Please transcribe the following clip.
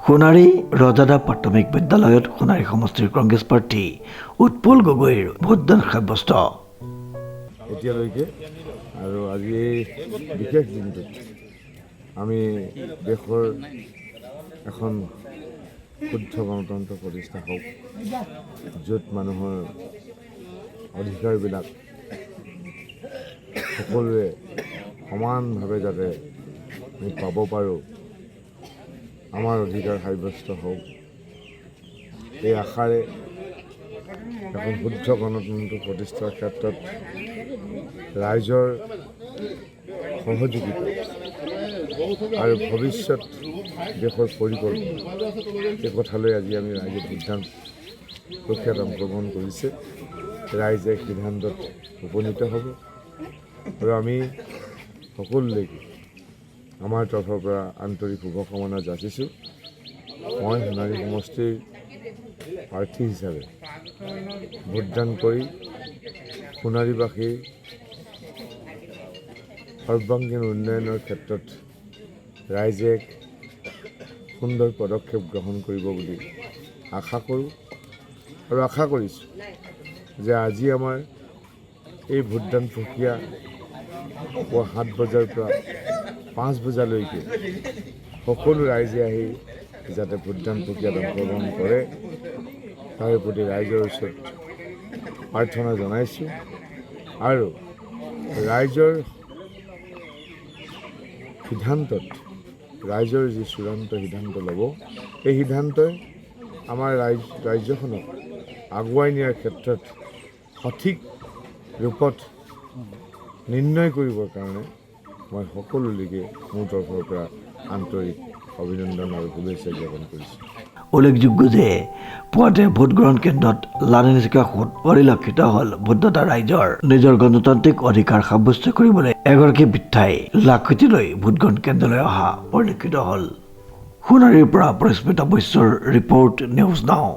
সোণাৰী ৰজাদা প্ৰাথমিক বিদ্যালয়ত সোণাৰী সমষ্টিৰ কংগ্ৰেছ প্ৰাৰ্থী উৎপল গগৈৰ ভোটদান সাব্যস্ত। এতিয়ালৈকে আৰু আজি এই বিশেষ দিনটোত আমি দেশৰ এখন শুদ্ধ গণতন্ত্ৰ প্ৰতিষ্ঠা হওক, য'ত মানুহৰ অধিকাৰবিলাক সকলোৱে সমানভাৱে যাতে আমি পাব পাৰোঁ, আমাৰ অধিকাৰ সাব্যস্ত হওক, এই আশাৰে এখন শুদ্ধ গণতন্ত্ৰ প্ৰতিষ্ঠাৰ ক্ষেত্ৰত ৰাইজৰ সহযোগিতা আৰু ভৱিষ্যত দেশৰ পৰিকল্পনা এই কথালৈ আজি আমি ৰাইজে ভোটদান প্ৰক্ৰিয়াত অংশগ্ৰহণ কৰিছে। ৰাইজে সিদ্ধান্তত উপনীত হ'ব আৰু আমি সকলোলৈকে আমাৰ তৰফৰ পৰা আন্তৰিক শুভকামনা যাচিছোঁ। মই সোণাৰী সমষ্টিৰ প্ৰাৰ্থী হিচাপে ভোটদান কৰি সোণাৰীবাসীৰ সৰ্বাংগীন উন্নয়নৰ ক্ষেত্ৰত ৰাইজে সুন্দৰ পদক্ষেপ গ্ৰহণ কৰিব বুলি আশা কৰোঁ আৰু আশা কৰিছোঁ যে আজি আমাৰ এই ভোটদান প্ৰক্ৰিয়া পুৱা 7 বজাৰ পৰা 5 বজালৈকে সকলো ৰাইজে আহি যাতে ভোটদান প্ৰক্ৰিয়াত অংশগ্ৰহণ কৰে তাৰ প্ৰতি ৰাইজৰ ওচৰত প্ৰাৰ্থনা জনাইছোঁ আৰু ৰাইজৰ সিদ্ধান্তত ৰাইজৰ যি চূড়ান্ত সিদ্ধান্ত ল'ব, এই সিদ্ধান্তই আমাৰ ৰাজ্যখনক আগুৱাই নিয়াৰ ক্ষেত্ৰত সঠিক ৰূপত নিৰ্ণয় কৰিবৰ কাৰণে মই সকলোলৈকে মোৰ তৰফৰ পৰা আন্তৰিক অভিনন্দন আৰু শুভেচ্ছা জ্ঞাপন কৰিছোঁ। উল্লেখযোগ্য যে পুৱাতে ভোটগ্ৰহণ কেন্দ্ৰত লানি-নিচিকা সোঁত পৰিলক্ষিত হ'ল। ভোটদাতা ৰাইজৰ নিজৰ গণতান্ত্ৰিক অধিকাৰ সাব্যস্ত কৰিবলৈ এগৰাকী বৃদ্ধাই লাখুটি লৈ ভোটগ্ৰহণ কেন্দ্ৰলৈ অহা পৰিলক্ষিত হ'ল। সোণাৰীৰ পৰা পৰিস্মিতা বৈশ্যৰ ৰিপৰ্ট, নিউজ নাও।